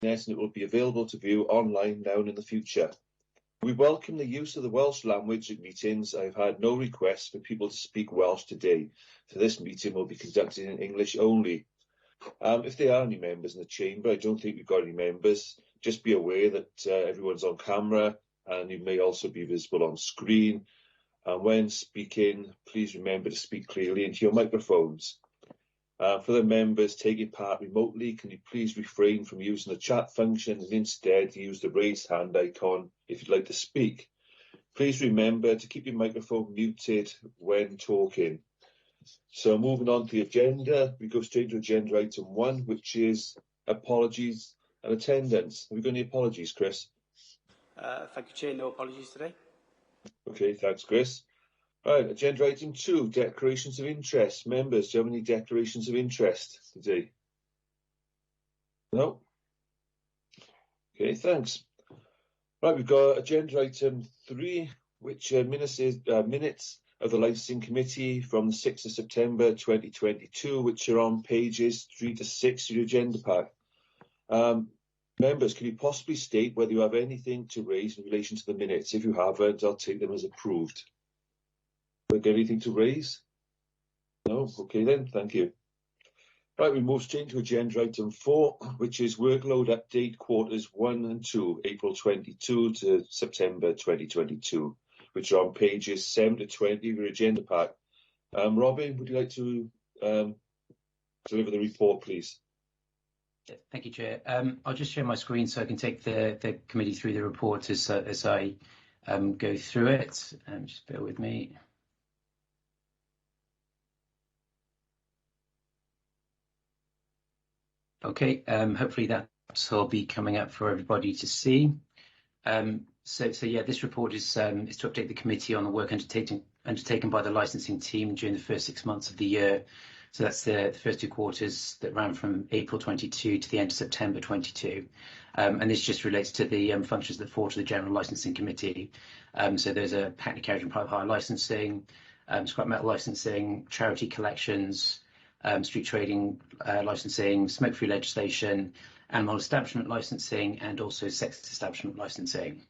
and it will be available to view online now and in the future. We welcome the use of the Welsh language at meetings. I've had no requests for people to speak Welsh today, so this meeting will be conducted in English only. If there are any members in the chamber, I don't think we've got any members. Just be aware that everyone's on camera and you may also be visible on screen. And when speaking, please remember to speak clearly into your microphones. For the members taking part remotely, can you please refrain from using the chat function and instead use the raised hand icon if you'd like to speak. Please remember to keep your microphone muted when talking. So moving on to the agenda, we go straight to agenda item 1, which is apologies and attendance. Have we got any apologies, Chris? Thank you, Chair. No apologies today. Okay, thanks, Chris. Right, agenda item 2, declarations of interest. Members, do you have any declarations of interest today? No? Okay, thanks. Right, we've got agenda item 3, which minutes of the Licensing Committee from the 6th of September 2022, which are on pages 3 to 6 of your agenda pack. Members, can you possibly state whether you have anything to raise in relation to the minutes? If you haven't, I'll take them as approved. Anything to raise? No? Okay then, thank you. Right, we move straight to agenda item 4, which is workload update quarters 1 and 2, April 22 to September 2022, which are on pages 7 to 20 of your agenda pack. Robin, would you like to deliver the report, please? Thank you, Chair. I'll just share my screen so I can take the committee through the report as I go through it. Just bear with me. Okay, hopefully that will be coming up for everybody to see. So yeah, this report is to update the committee on the work undertaken by the licensing team during the first 6 months of the year. So that's the first 2 quarters that ran from April 22 to the end of September 22. And this just relates to the functions that fall to the General Licensing Committee. So there's a Hackney Carriage and Private Hire licensing, scrap metal licensing, charity collections, street trading licensing, smoke-free legislation, animal establishment licensing, and also sex establishment licensing.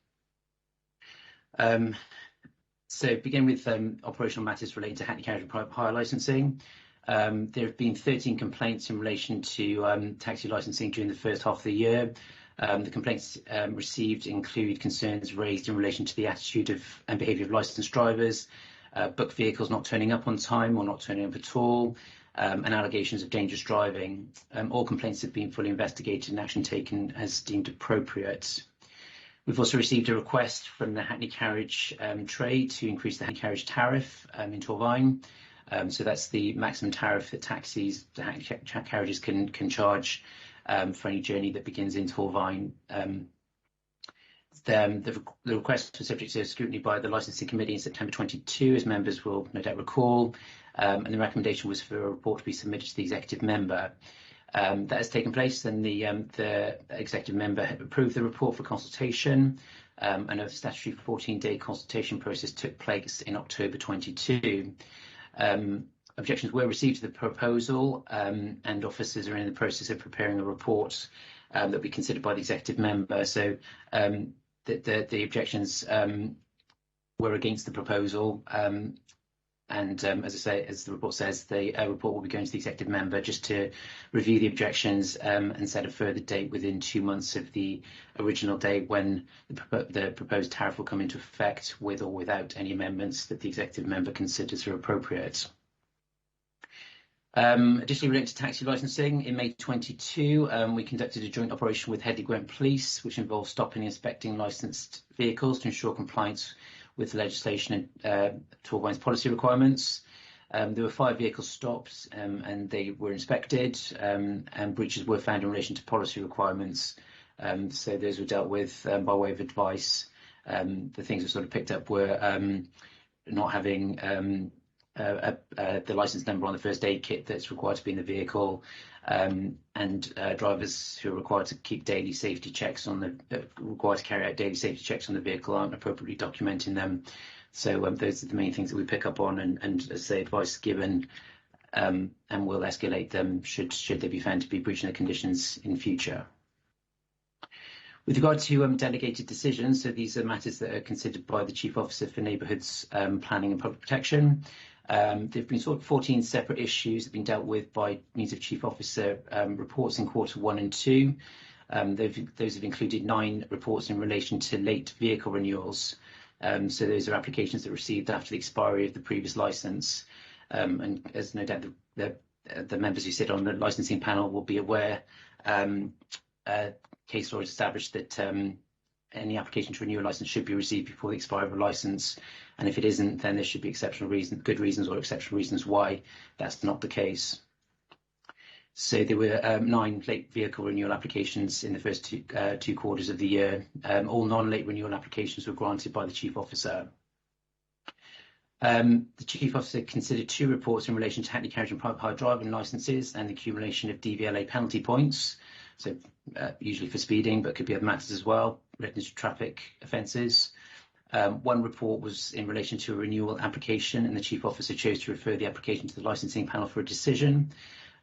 So begin with operational matters relating to Hackney Carriage and Private Hire licensing. There have been 13 complaints in relation to taxi licensing during the first half of the year. The complaints received include concerns raised in relation to the attitude and behaviour of licensed drivers, booked vehicles not turning up on time or not turning up at all, and allegations of dangerous driving. All complaints have been fully investigated and action taken as deemed appropriate. We've also received a request from the Hackney Carriage trade to increase the Hackney Carriage tariff in Torfaen. So that's the maximum tariff that taxis, the Hackney carriages can charge for any journey that begins in Torfaen. The request was subject to scrutiny by the Licensing Committee in September 22, as members will no doubt recall, and the recommendation was for a report to be submitted to the executive member. That has taken place, and the executive member had approved the report for consultation, and a statutory 14-day consultation process took place in October 22. Objections were received to the proposal, and officers are in the process of preparing a report that will be considered by the executive member. So the objections were against the proposal, and as I say, as the report says, the report will be going to the executive member just to review the objections and set a further date within 2 months of the original date when the proposed tariff will come into effect, with or without any amendments that the executive member considers are appropriate. Additionally, related to taxi licensing, in May 22, we conducted a joint operation with Headley Gwent Police, which involved stopping and inspecting licensed vehicles to ensure compliance with the legislation and Torfaen's policy requirements. There were 5 vehicles stopped and they were inspected, and breaches were found in relation to policy requirements. So those were dealt with by way of advice. The things that sort of picked up were not having the license number on the first aid kit that's required to be in the vehicle, and drivers who are required to keep daily safety checks required to carry out daily safety checks on the vehicle aren't appropriately documenting them. So those are the main things that we pick up on, and as say, advice given, and we'll escalate them should they be found to be breaching the conditions in future. With regard to delegated decisions, so these are matters that are considered by the Chief Officer for Neighbourhoods Planning and Public Protection. There have been 14 separate issues that have been dealt with by means of Chief Officer reports in quarter 1 and 2. Those have included 9 reports in relation to late vehicle renewals. So those are applications that were received after the expiry of the previous licence. And as no doubt the members who sit on the licensing panel will be aware, case law has established that any application to renew a licence should be received before the expiry of a licence, and if it isn't, then there should be good reasons or exceptional reasons why that's not the case. So there were 9 late vehicle renewal applications in the first two quarters of the year. All non-late renewal applications were granted by the Chief Officer. The Chief Officer considered 2 reports in relation to Hackney Carriage and Private Hire driving licences and the accumulation of DVLA penalty points, so usually for speeding, but could be other matters as well, relating to traffic offences. 1 report was in relation to a renewal application, and the Chief Officer chose to refer the application to the licensing panel for a decision,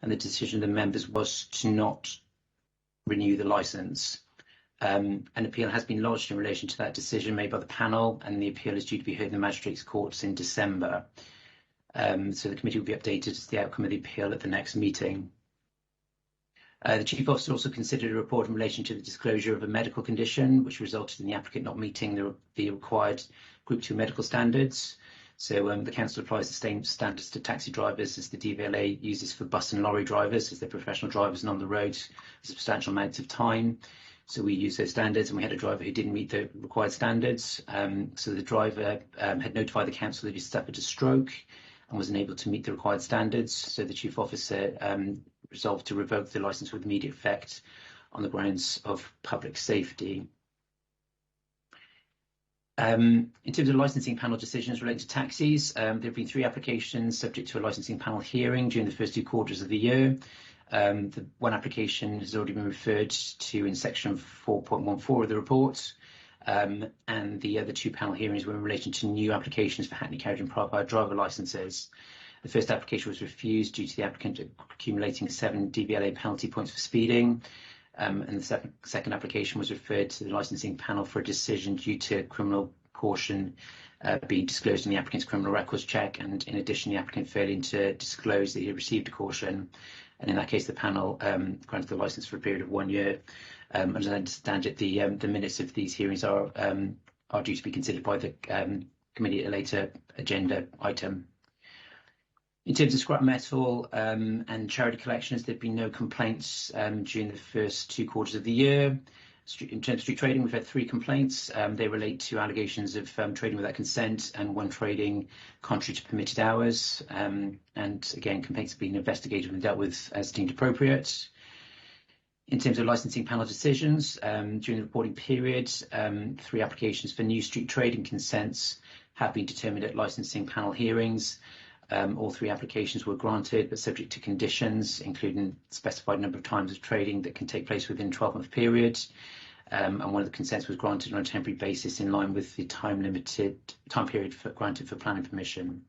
and the decision of the members was to not renew the licence. An appeal has been lodged in relation to that decision made by the panel, and the appeal is due to be heard in the Magistrates' Courts in December. So the committee will be updated as to the outcome of the appeal at the next meeting. The Chief Officer also considered a report in relation to the disclosure of a medical condition, which resulted in the applicant not meeting the required Group 2 medical standards. So the Council applies the same standards to taxi drivers as the DVLA uses for bus and lorry drivers, as they're professional drivers and on the road a substantial amount of time. So we use those standards, and we had a driver who didn't meet the required standards. So the driver had notified the Council that he suffered a stroke and was unable to meet the required standards. So the Chief Officer resolved to revoke the licence with immediate effect on the grounds of public safety. In terms of licensing panel decisions relating to taxis, there have been 3 applications subject to a licensing panel hearing during the first 2 quarters of the year. The 1 application has already been referred to in section 4.14 of the report, and the other 2 panel hearings were in relation to new applications for Hackney Carriage and Private Hire driver licences. The first application was refused due to the applicant accumulating 7 DVLA penalty points for speeding, and the second application was referred to the licensing panel for a decision due to criminal caution being disclosed in the applicant's criminal records check, and in addition the applicant failing to disclose that he received a caution, and in that case the panel granted the licence for a period of 1 year. As I understand it, the minutes of these hearings are due to be considered by the committee at a later agenda item. In terms of scrap metal and charity collections, there have been no complaints during the first 2 quarters of the year. In terms of street trading, we've had 3 complaints. They relate to allegations of trading without consent and 1 trading contrary to permitted hours. And again, complaints have been investigated and dealt with as deemed appropriate. In terms of licensing panel decisions, during the reporting period, 3 applications for new street trading consents have been determined at licensing panel hearings. All 3 applications were granted, but subject to conditions, including specified number of times of trading that can take place within a 12-month period. And 1 of the consents was granted on a temporary basis in line with the time period granted for planning permission.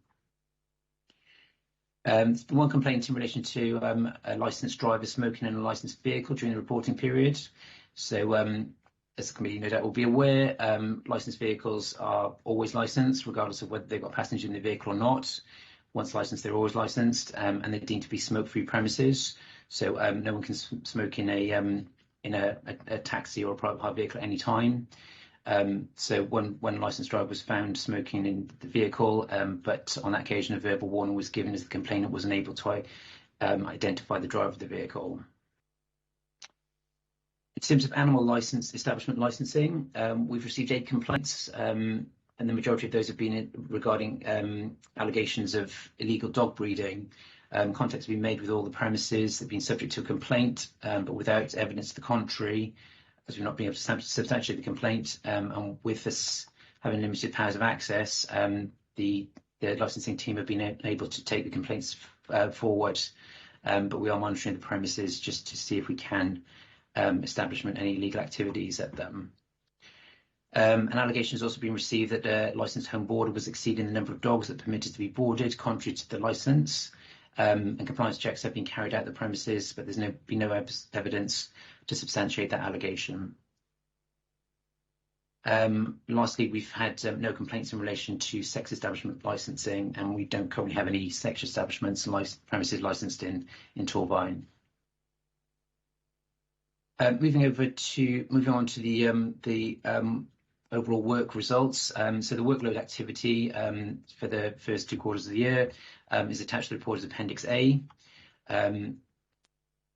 There's been 1 complaint in relation to a licensed driver smoking in a licensed vehicle during the reporting period. So as the committee no doubt will be aware, licensed vehicles are always licensed, regardless of whether they've got passengers in the vehicle or not. Once licensed, they're always licensed, and they're deemed to be smoke-free premises. So no one can smoke in a taxi or a private hire vehicle at any time. So when a licensed driver was found smoking in the vehicle, but on that occasion a verbal warning was given as the complainant was unable to identify the driver of the vehicle. In terms of animal establishment licensing, we've received 8 complaints. And the majority of those have been regarding allegations of illegal dog breeding. Contacts have been made with all the premises that have been subject to a complaint, but without evidence to the contrary, as we've not been able to substantiate the complaint. And with us having limited powers of access, the licensing team have been able to take the complaints forward, but we are monitoring the premises just to see if we can establish any illegal activities at them. An allegation has also been received that a licensed home boarder was exceeding the number of dogs that permitted to be boarded, contrary to the licence. And compliance checks have been carried out at the premises, but there's been no evidence to substantiate that allegation. Lastly, we've had no complaints in relation to sex establishment licensing, and we don't currently have any sex establishments and premises licensed in Torvine. Moving on to the overall work results. So the workload activity for the first 2 quarters of the year is attached to the report as Appendix A.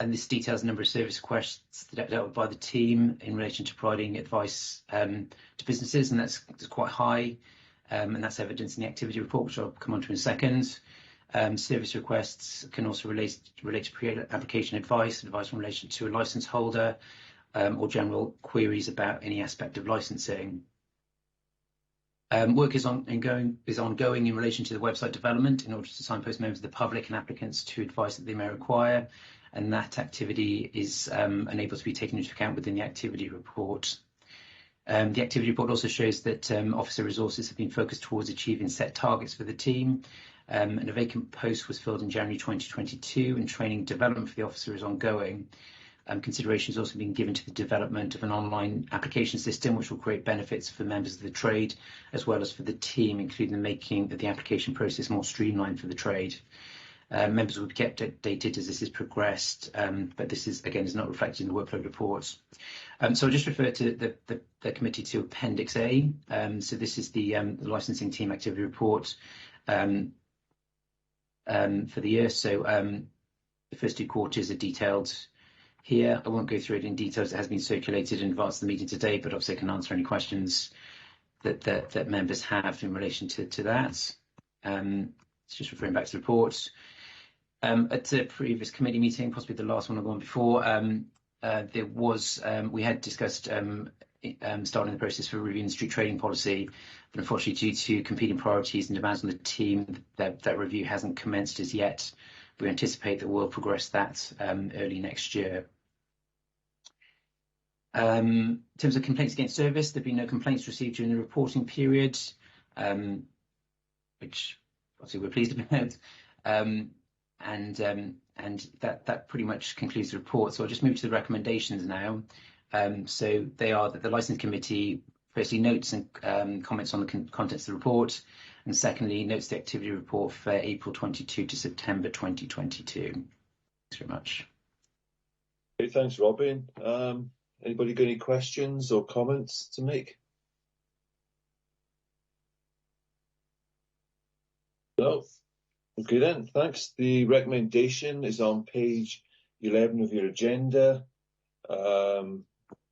And this details the number of service requests that are dealt with by the team in relation to providing advice to businesses, and that's quite high, and that's evidenced in the activity report, which I'll come on to in a second. Service requests can also relate to pre-application advice in relation to a licence holder, or general queries about any aspect of licensing. Work is ongoing in relation to the website development in order to signpost members of the public and applicants to advice that they may require, and that activity is unable to be taken into account within the activity report. The activity report also shows that officer resources have been focused towards achieving set targets for the team, and a vacant post was filled in January 2022, and training development for the officer is ongoing. Consideration has also been given to the development of an online application system which will create benefits for members of the trade as well as for the team, including the making of the application process more streamlined for the trade. Members will be kept updated as this is progressed, but this is not reflected in the workload reports. So I'll just refer to the committee to Appendix A. So this is the licensing team activity report for the year. So the first 2 quarters are detailed here. I won't go through it in detail as it has been circulated in advance of the meeting today, but obviously I can answer any questions that members have in relation to that. It's just referring back to the reports. At a previous committee meeting, possibly the last one or the one before, we had discussed starting the process for reviewing the street trading policy, but unfortunately due to competing priorities and demands on the team, that review hasn't commenced as yet. We anticipate that we'll progress that early next year. In terms of complaints against service, there have been no complaints received during the reporting period, which obviously we're pleased about. And that pretty much concludes the report. So I'll just move to the recommendations now. So they are that the Licensing Committee firstly notes and comments on the contents of the report, and secondly notes the activity report for April 22 to September 2022. Thanks very much. Okay, thanks, Robin. Anybody got any questions or comments to make? No? Okay then, thanks. The recommendation is on page 11 of your agenda.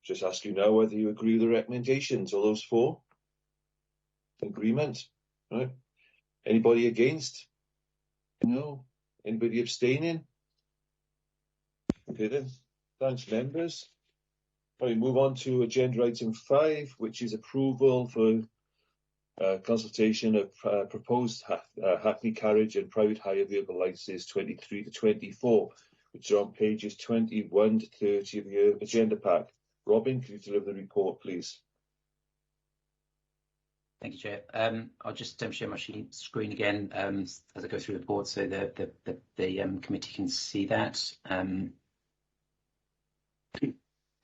Just ask you now whether you agree with the recommendations. All those 4? Agreement? Right. Anybody against? No. Anybody abstaining? Okay then. Thanks, members. Right, move on to agenda item 5, which is approval for consultation of proposed Hackney carriage and private hire vehicle licences 23 to 24, which are on pages 21 to 30 of your agenda pack. Robin, can you deliver the report, please? Thank you, Chair. I'll just share my screen again as I go through the report so that the committee can see that.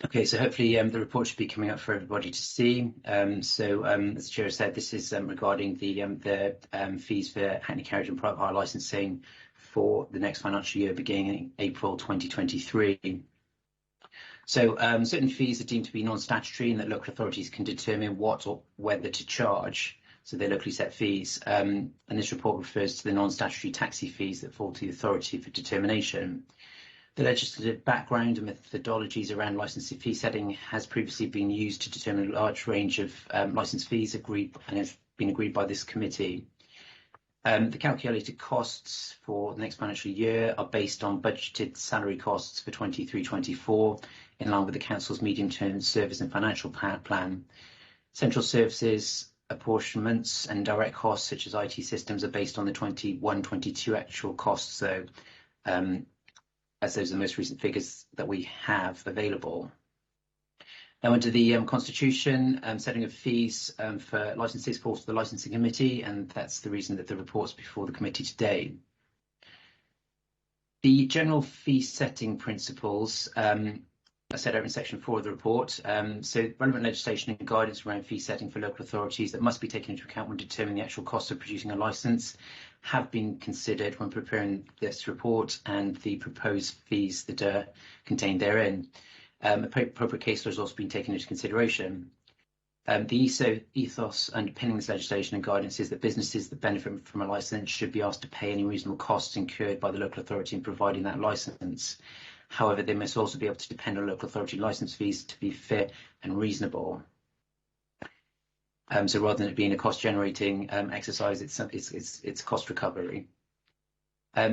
Okay, so hopefully the report should be coming up for everybody to see. As the Chair said, this is regarding the fees for Hackney carriage and private hire licensing for the next financial year beginning in April 2023. So certain fees are deemed to be non-statutory and that local authorities can determine what or whether to charge. So they're locally set fees. And this report refers to the non-statutory taxi fees that fall to the authority for determination. The legislative background and methodologies around licensing fee setting has previously been used to determine a large range of licence fees agreed and have been agreed by this committee. The calculated costs for the next financial year are based on budgeted salary costs for 23-24, in line with the Council's medium-term service and financial plan. Central services, apportionments and direct costs such as IT systems are based on the 21-22 actual costs, though, as those are the most recent figures that we have available. Now, under the Constitution, setting of fees for licences falls to the Licensing Committee, and that's the reason that the report's before the committee today. The general fee setting principles set out in section 4 of the report. So relevant legislation and guidance around fee setting for local authorities that must be taken into account when determining the actual cost of producing a licence have been considered when preparing this report, and the proposed fees that are contained therein. Appropriate case law has also been taken into consideration. The ethos underpinning this legislation and guidance is that businesses that benefit from a licence should be asked to pay any reasonable costs incurred by the local authority in providing that licence. However, they must also be able to depend on local authority licence fees to be fair and reasonable. So rather than it being a cost-generating exercise, it's cost recovery.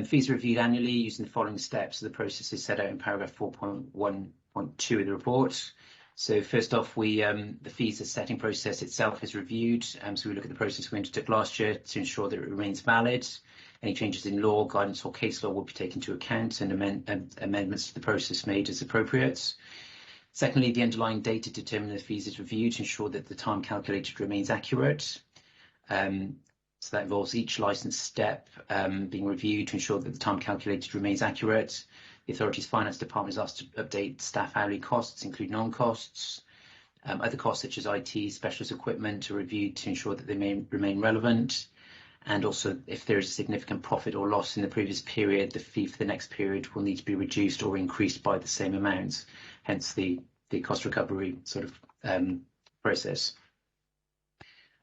Fees are reviewed annually using the following steps. So the process is set out in paragraph 4.1.2 of the report. So first off, the fees setting process itself is reviewed. So we look at the process we undertook last year to ensure that it remains valid. Any changes in law, guidance or case law will be taken into account, and amendments to the process made as appropriate. Secondly, the underlying data determining the fees is reviewed to ensure that the time calculated remains accurate. So that involves each licence step being reviewed to ensure that the time calculated remains accurate. The authority's finance department is asked to update staff hourly costs, including on-costs. Other costs such as IT, specialist equipment are reviewed to ensure that they may remain relevant. And also, if there is a significant profit or loss in the previous period, the fee for the next period will need to be reduced or increased by the same amount, hence the cost recovery sort of process.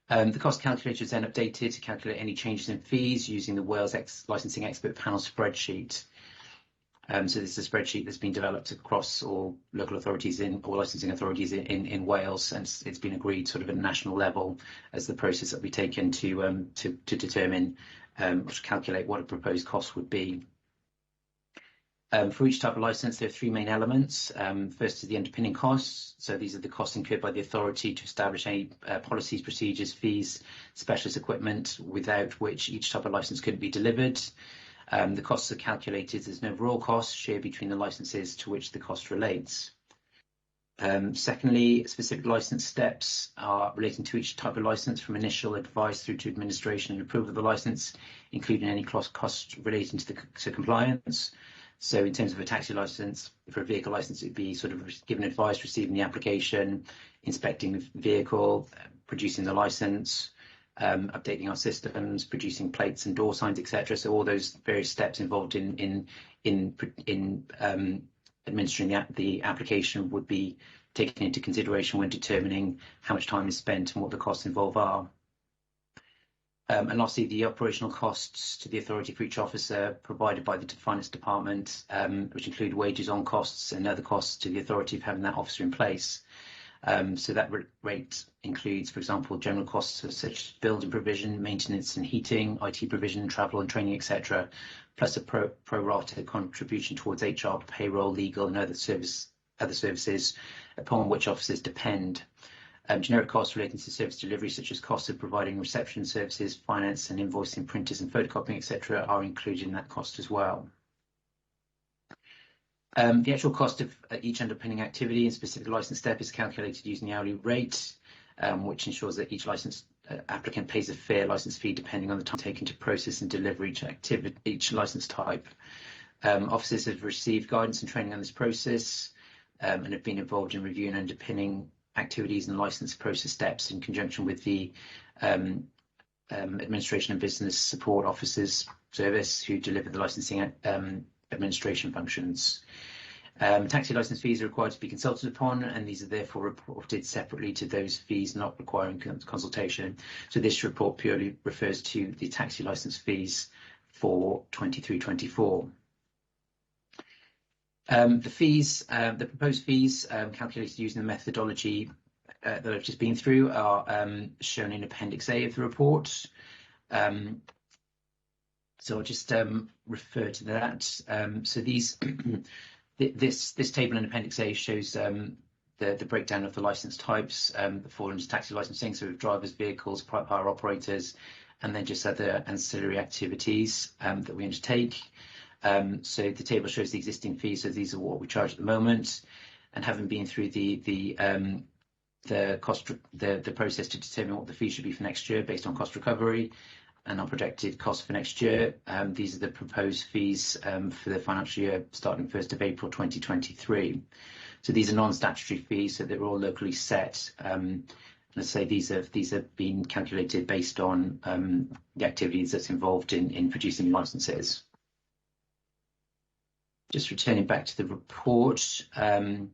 The cost calculator is then updated to calculate any changes in fees using the Wales Licensing Expert Panel spreadsheet. So this is a spreadsheet that's been developed across all local authorities or licensing authorities in Wales, and it's been agreed sort of at a national level as the process that we taken to determine or to calculate what a proposed cost would be. For each type of licence, there are three main elements. First is the underpinning costs. So these are the costs incurred by the authority to establish any policies, procedures, fees, specialist equipment, without which each type of licence couldn't be delivered. The costs are calculated as an overall cost shared between the licences to which the cost relates. Secondly, specific licence steps are relating to each type of licence, from initial advice through to administration and approval of the licence, including any costs relating to compliance. So in terms of a taxi licence, for a vehicle licence, it'd be sort of given advice, receiving the application, inspecting the vehicle, producing the licence, updating our systems, producing plates and door signs, etc. So all those various steps involved in administering the application would be taken into consideration when determining how much time is spent and what the costs involved are. And lastly, the operational costs to the authority for each officer provided by the finance department, which include wages on costs and other costs to the authority of having that officer in place. So that rate includes, for example, general costs such as building provision, maintenance and heating, IT provision, travel and training, etc., plus a pro rata contribution towards HR, payroll, legal and other services upon which officers depend. Generic costs relating to service delivery, such as costs of providing reception services, finance and invoicing, printers and photocopying, etc., are included in that cost as well. The actual cost of each underpinning activity and specific licence step is calculated using the hourly rate, which ensures that each licence applicant pays a fair licence fee depending on the time taken to process and deliver each licence type. Officers have received guidance and training on this process and have been involved in reviewing underpinning activities and licence process steps in conjunction with the Administration and Business Support Officers Service, who deliver the licensing administration functions. Taxi licence fees are required to be consulted upon, and these are therefore reported separately to those fees not requiring consultation. So this report purely refers to the taxi licence fees for 23-24. The proposed fees calculated using the methodology that I've just been through are shown in Appendix A of the report. So I'll just refer to that. So this table in Appendix A shows the breakdown of the licence types that fall into taxi licensing, so drivers, vehicles, private hire operators, and then just other ancillary activities that we undertake. So the table shows the existing fees, so these are what we charge at the moment, and having been through the process to determine what the fee should be for next year based on cost recovery and our projected cost for next year. These are the proposed fees for the financial year starting 1st of April 2023. So these are non-statutory fees, so they're all locally set. Let's say these have been calculated based on the activities that's involved in producing licences. Just returning back to the report. The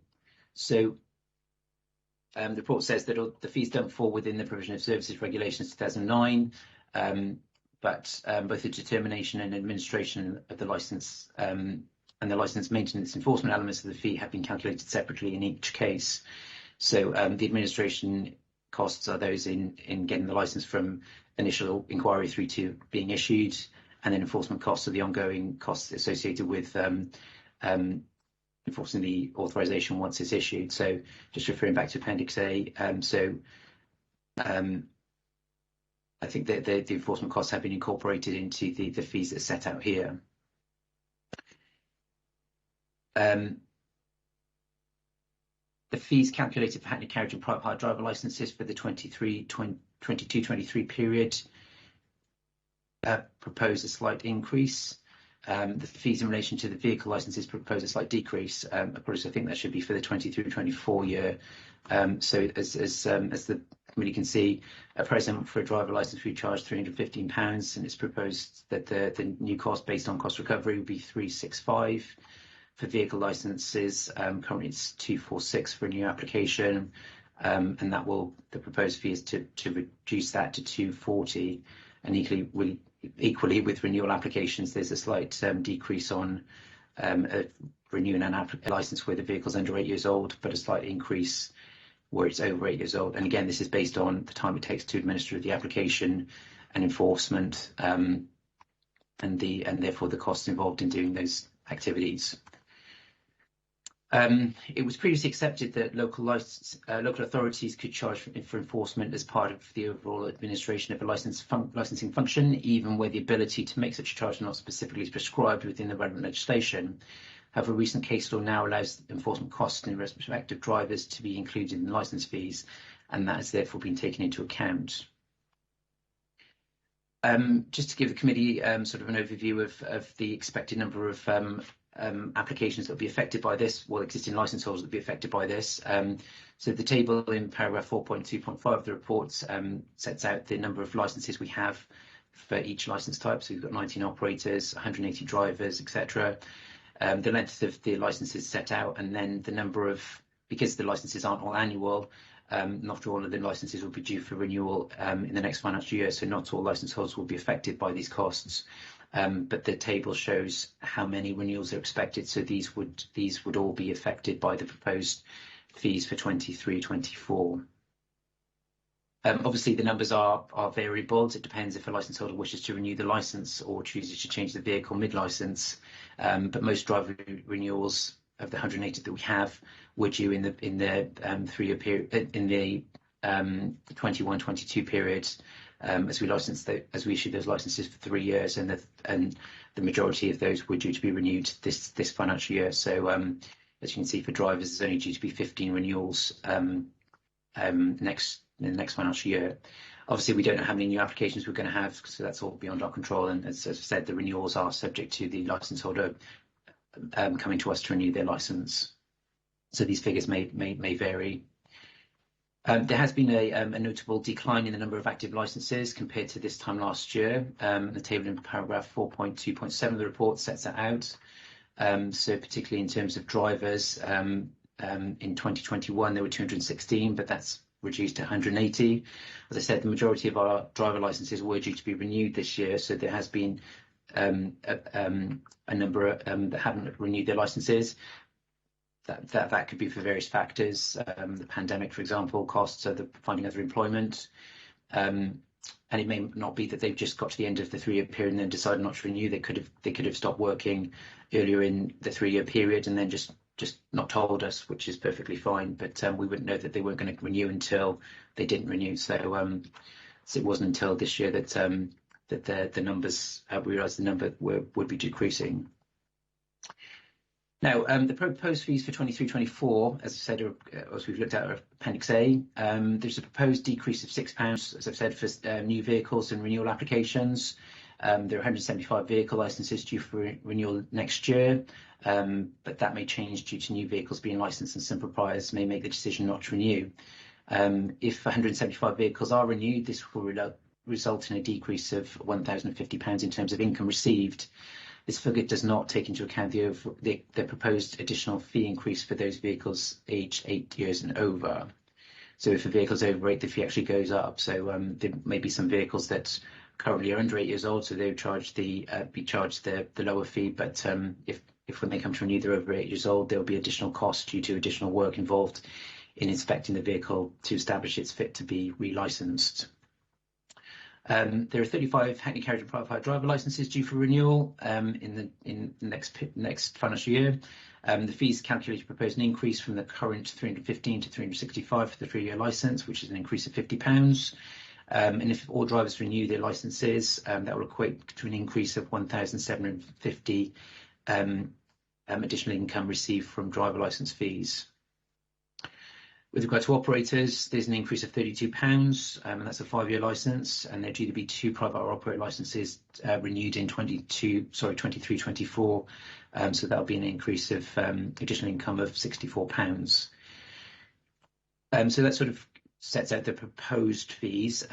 report says that the fees don't fall within the Provision of Services Regulations 2009, but both the determination and administration of the licence and the licence maintenance enforcement elements of the fee have been calculated separately in each case. So the administration costs are those in getting the licence from initial inquiry through to being issued, and then enforcement costs are the ongoing costs associated with enforcing the authorisation once it's issued. So just referring back to Appendix A, I think that the enforcement costs have been incorporated into the fees that are set out here. The fees calculated for Hackney Carriage and private hire driver licences for the 22-23 period propose a slight increase. The fees in relation to the vehicle licences propose a slight decrease. Of course, I think that should be for the 23-24 year. So as the committee can see, at present for a driver licence we charge £315, and it's proposed that the new cost based on cost recovery would be £365. For vehicle licences, currently it's £246 for a new application, and the proposed fee is to reduce that to £240. And equally with renewal applications, there's a slight decrease on renewing a licence where the vehicle's under 8 years old, but a slight increase where it's over 8 years old. And again, this is based on the time it takes to administer the application and enforcement, and therefore the costs involved in doing those activities. It was previously accepted that local authorities could charge for enforcement as part of the overall administration of a licensing function, even where the ability to make such a charge is not specifically prescribed within the relevant legislation. However, recent case law now allows enforcement costs in respect of drivers to be included in licence fees, and that has therefore been taken into account. Just to give the committee sort of an overview of the expected number of applications that will be affected by this, existing licence holders that will be affected by this. So the table in paragraph 4.2.5 of the report sets out the number of licences we have for each licence type. So we've got 19 operators, 180 drivers, etc. The length of the licences set out, and then the number of, because the licences aren't all annual, not all of the licences will be due for renewal in the next financial year, so not all licence holders will be affected by these costs. But the table shows how many renewals are expected, so these would all be affected by the proposed fees for 23-24. Obviously, the numbers are variable. It depends if a licence holder wishes to renew the licence or chooses to change the vehicle mid-licence. But most driver renewals of the 180 that we have were due in the 3-year period, in the 21-22 period. As we issued those licences for 3 years, and the majority of those were due to be renewed this financial year. So as you can see, for drivers, there's only due to be 15 renewals in the next financial year. Obviously, we don't know how many new applications we're going to have, so that's all beyond our control. And as I said, the renewals are subject to the licence holder coming to us to renew their licence. So these figures may vary. There has been a notable decline in the number of active licences compared to this time last year. The table in paragraph 4.2.7 of the report sets that out. So particularly in terms of drivers, in 2021 there were 216, but that's reduced to 180. As I said, the majority of our driver licences were due to be renewed this year, so there has been a number that haven't renewed their licences. That could be for various factors, the pandemic, for example, costs, finding other employment, and it may not be that they've just got to the end of the 3-year period and then decided not to renew. They could have stopped working earlier in the 3-year period and then just not told us, which is perfectly fine. But we wouldn't know that they weren't going to renew until they didn't renew. So it wasn't until this year that the numbers, we realised the number would be decreasing. Now, the proposed fees for 23-24, as I said, as we've looked at, are Appendix A. There's a proposed decrease of £6, as I've said, for new vehicles and renewal applications. There are 175 vehicle licences due for renewal next year, but that may change due to new vehicles being licensed, and some proprietors may make the decision not to renew. If 175 vehicles are renewed, this will result in a decrease of £1,050 in terms of income received. This figure does not take into account the proposed additional fee increase for those vehicles aged 8 years and over. So if a vehicle is over 8, the fee actually goes up. So there may be some vehicles that currently are under 8 years old, so they would charge be charged the lower fee. But if when they come to renew, they're over 8 years old, there will be additional costs due to additional work involved in inspecting the vehicle to establish it's fit to be relicensed. There are 35 Hackney Carriage and Private Hire driver licences due for renewal in the next financial year. The fees calculated propose an increase from the current 315 to 365 for the 3-year licence, which is an increase of £50. And if all drivers renew their licences, that will equate to an increase of £1,750 additional income received from driver licence fees. With regard to operators, there's an increase of £32, and that's a 5-year licence, and there are due to be 2 private operator licences renewed in 23-24, so that'll be an increase of additional income of £64. So that sort of sets out the proposed fees.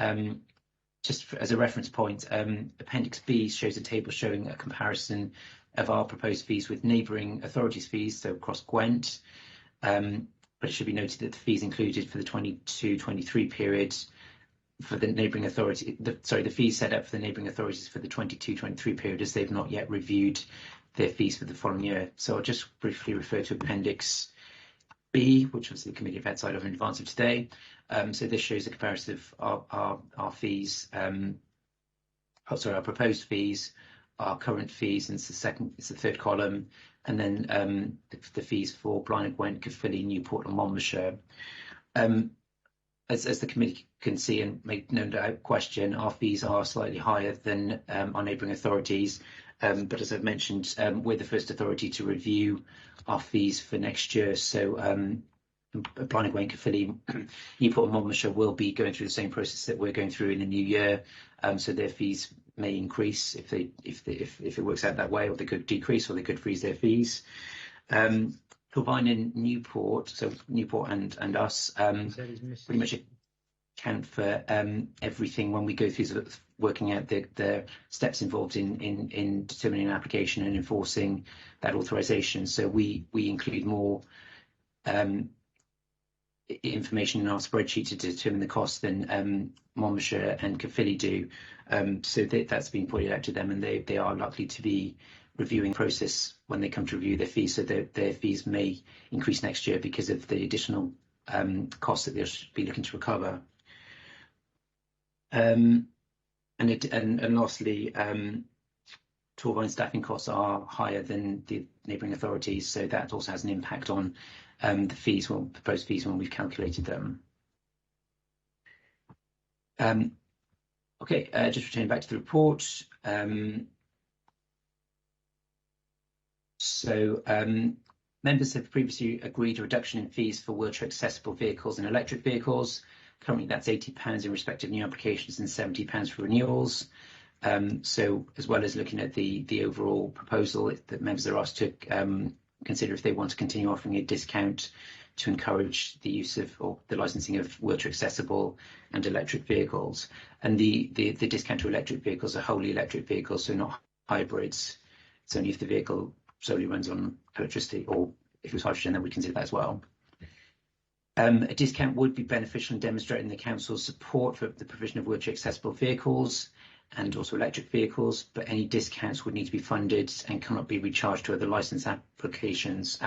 Just as a reference point, Appendix B shows a table showing a comparison of our proposed fees with neighbouring authorities' fees, so across Gwent. But it should be noted that the fees included for the 22-23 period for the neighbouring authority, the fees set up for the neighbouring authorities for the 22-23 period, as they've not yet reviewed their fees for the following year. So I'll just briefly refer to Appendix B, which was the committee have had sight of in advance of today. So this shows a comparison of our fees, our proposed fees, our current fees, and it's the third column, and then the fees for Blaenau Gwent, Caerphilly, Newport and Monmouthshire. As the committee can see and make no doubt question, our fees are slightly higher than our neighbouring authorities, but as I've mentioned, we're the first authority to review our fees for next year. So Blaenau Gwent, Caerphilly, Newport and Monmouthshire will be going through the same process that we're going through in the new year, so their fees may increase if it works out that way, or they could decrease, or they could freeze their fees. Torvine and Newport, so Newport and us, pretty much account for everything when we go through sort of working out the steps involved in determining an application and enforcing that authorisation. So we include more information in our spreadsheet to determine the cost than Monmouthshire and Caerphilly do. So that's been pointed out to them, and they are likely to be reviewing the process when they come to review their fees, so their fees may increase next year because of the additional costs that they'll be looking to recover. And lastly, Torvine staffing costs are higher than the neighbouring authorities, so that also has an impact on the fees, proposed fees, when we've calculated them. Okay, just returning back to the report. Members have previously agreed a reduction in fees for wheelchair accessible vehicles and electric vehicles. Currently, that's £80 in respect of new applications and £70 for renewals. So, as well as looking at the overall proposal, that members are asked to consider if they want to continue offering a discount to encourage the use of, or the licensing of, wheelchair accessible and electric vehicles. And the discount to electric vehicles are wholly electric vehicles, so not hybrids. It's only if the vehicle solely runs on electricity, or if it was hydrogen, then we consider that as well. A discount would be beneficial in demonstrating the council's support for the provision of wheelchair accessible vehicles and also electric vehicles, but any discounts would need to be funded and cannot be recharged to other licence applicants.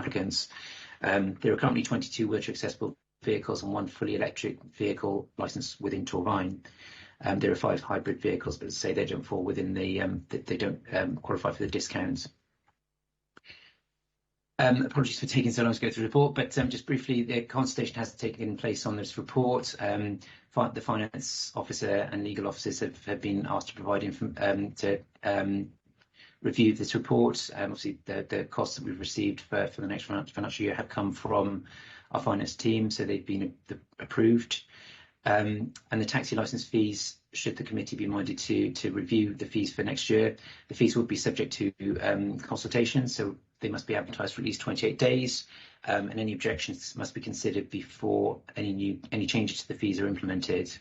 There are currently 22 wheelchair accessible vehicles and 1 fully electric vehicle licensed within Torvine. There are 5 hybrid vehicles, but as I say, they don't fall within the they don't qualify for the discounts. Apologies for taking so long to go through the report, but just briefly, the consultation has taken place on this report. The finance officer and legal officers have been asked to provide review this report. Obviously, the costs that we've received for the next financial year have come from our finance team, so they've been approved. And the taxi licence fees, should the committee be minded to review the fees for next year, the fees will be subject to consultation, so they must be advertised for at least 28 days, and any objections must be considered before any changes to the fees are implemented.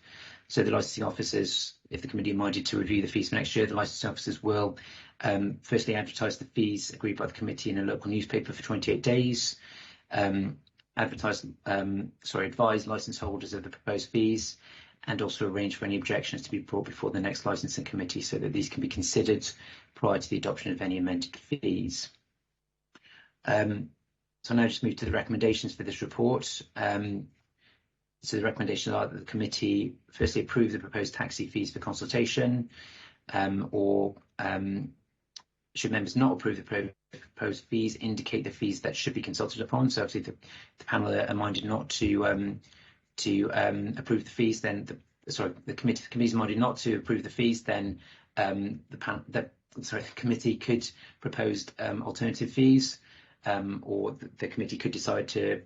So the licensing officers, if the committee are minded to review the fees for next year, the licensing officers will firstly advertise the fees agreed by the committee in a local newspaper for 28 days, advise licence holders of the proposed fees, and also arrange for any objections to be brought before the next licensing committee so that these can be considered prior to the adoption of any amended fees. So I'll now just move to the recommendations for this report. So the recommendations are that the committee firstly approve the proposed taxi fees for consultation, or should members not approve the proposed fees, indicate the fees that should be consulted upon. So obviously the panel are minded not to approve the fees, then the committee is minded not to approve the fees, then the committee could propose alternative fees, or the committee could decide to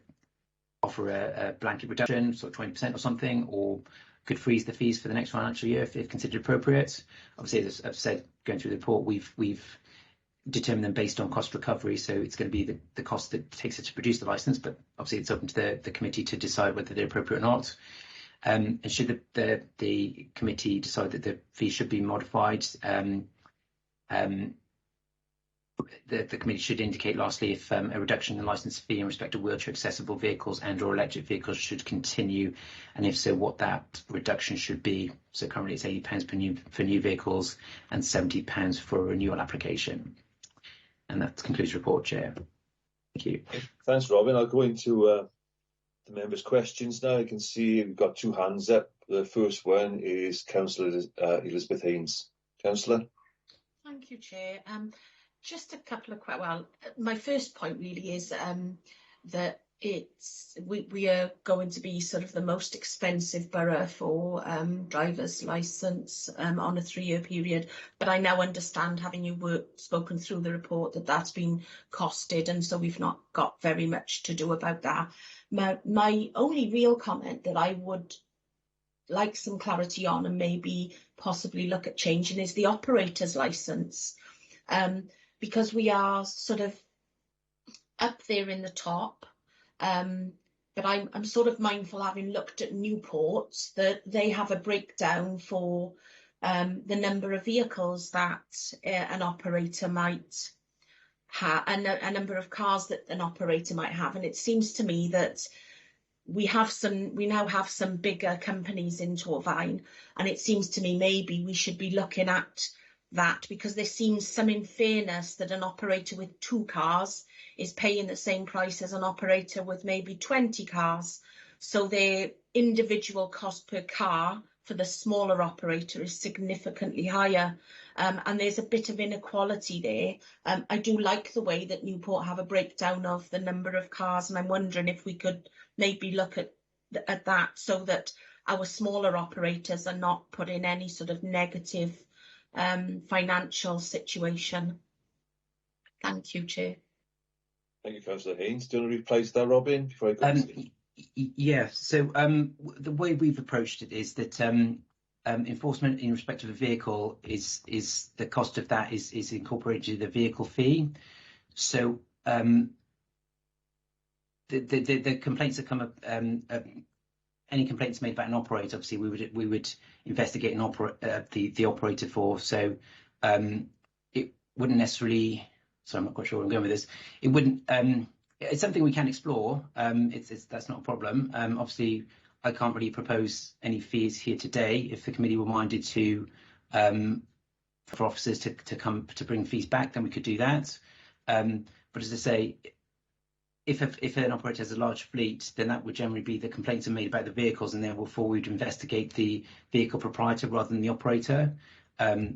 offer a blanket reduction, sort of 20% or something, or could freeze the fees for the next financial year if considered appropriate. Obviously, as I've said, going through the report, we've determined them based on cost recovery, so it's going to be the cost that takes it to produce the licence, but obviously it's open to the committee to decide whether they're appropriate or not. And should the committee decide that the fees should be modified, the committee should indicate lastly if a reduction in the licence fee in respect of wheelchair accessible vehicles and or electric vehicles should continue, and if so, what that reduction should be. So currently it's £80 for new vehicles and £70 for a renewal application. And that concludes the report, Chair. Thank you. Thanks, Robin. I'll go into the members' questions now. I can see we've got two hands up. The first one is Councillor Elizabeth Haynes. Councillor. Thank you, Chair. Just a couple of my first point really is that we are going to be sort of the most expensive borough for driver's licence on a 3-year period, but I now understand, having spoken through the report, that that's been costed, and so we've not got very much to do about that. My only real comment that I would like some clarity on, and maybe possibly look at changing, is the operator's licence. Because we are sort of up there in the top, but I'm sort of mindful, having looked at Newport, that they have a breakdown for the number of vehicles that an operator might have, and a number of cars that an operator might have. And it seems to me that we now have some bigger companies in Torfaen, and it seems to me maybe we should be looking at that, because there seems some unfairness that an operator with 2 cars is paying the same price as an operator with maybe 20 cars. So their individual cost per car for the smaller operator is significantly higher, and there's a bit of inequality there. I do like the way that Newport have a breakdown of the number of cars, and I'm wondering if we could maybe look at that, so that our smaller operators are not put in any sort of negative financial situation. Thank you, Chair. Thank you, Councillor Haynes. Do you want to reply to that, Robin, before I go Yeah, so the way we've approached it is that enforcement in respect of a vehicle is the cost of that is incorporated in the vehicle fee. So the complaints that come up, any complaints made about an operator, obviously we would investigate the operator for. So it wouldn't necessarily. So I'm not quite sure where I'm going with this. It wouldn't. It's something we can explore. That's not a problem. Obviously, I can't really propose any fees here today. If the committee were minded to, for officers to bring fees back, then we could do that. But as I say, if an operator has a large fleet, then that would generally be the complaints are made about the vehicles, and therefore we'd investigate the vehicle proprietor rather than the operator.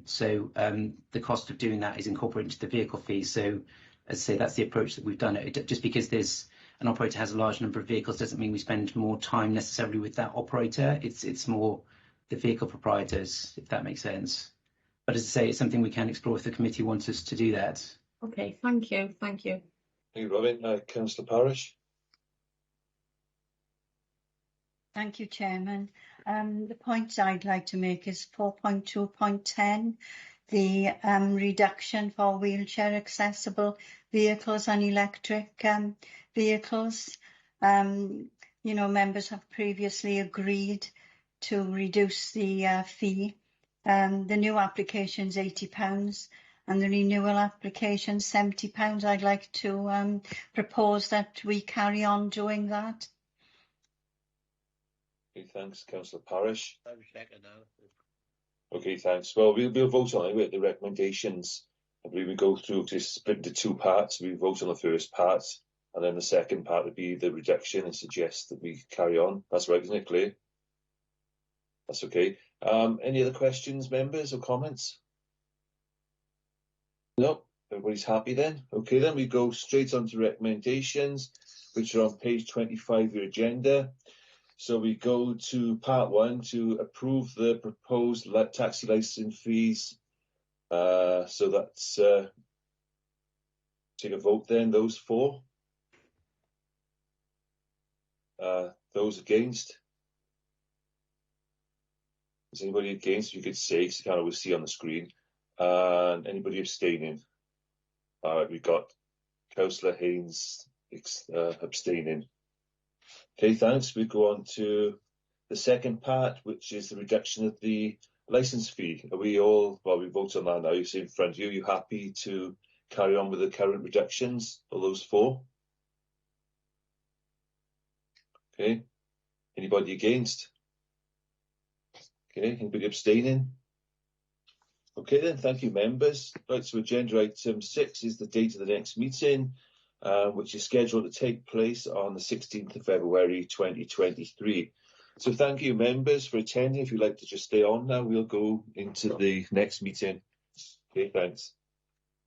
So the cost of doing that is incorporated into the vehicle fee. So as I say, that's the approach that we've done. Just because an operator has a large number of vehicles doesn't mean we spend more time necessarily with that operator. It's more the vehicle proprietors, if that makes sense. But as I say, it's something we can explore if the committee wants us to do that. Okay, thank you. Thank you, Robin. Councillor Parish. Thank you, Chairman. The point I'd like to make is 4.2.10, the reduction for wheelchair accessible vehicles and electric vehicles. Members have previously agreed to reduce the fee. The new application is £80 and the renewal application is £70. I'd like to propose that we carry on doing that. Okay, thanks, Councillor Parish. I would second that. Okay, thanks. Well, we'll vote on it with the recommendations. I believe we go through to split into two parts. We vote on the first part, and then the second part would be the reduction and suggest that we carry on. That's right, isn't it, Claire? That's okay. Any other questions, members, or comments? No, everybody's happy then. Okay, then we go straight on to recommendations, which are on page 25 of your agenda. So we go to part 1 to approve the proposed taxi licence fees. So that's take a vote then. Those for? Those against? Is anybody against? You could say, because you can't always see on the screen. And anybody abstaining? All right, we've got Councillor Haynes abstaining. Okay, thanks. We go on to the second part, which is the reduction of the licence fee. Are we all, well, we vote on that now. You see in front of you, are you happy to carry on with the current reductions? All those for? Okay. Anybody against? Okay, anybody abstaining? Okay then, thank you, members. Right, so agenda item 6 is the date of the next meeting, which is scheduled to take place on the 16th of February 2023. So thank you, members, for attending. If you'd like to just stay on now, we'll go into the next meeting. Okay, thanks.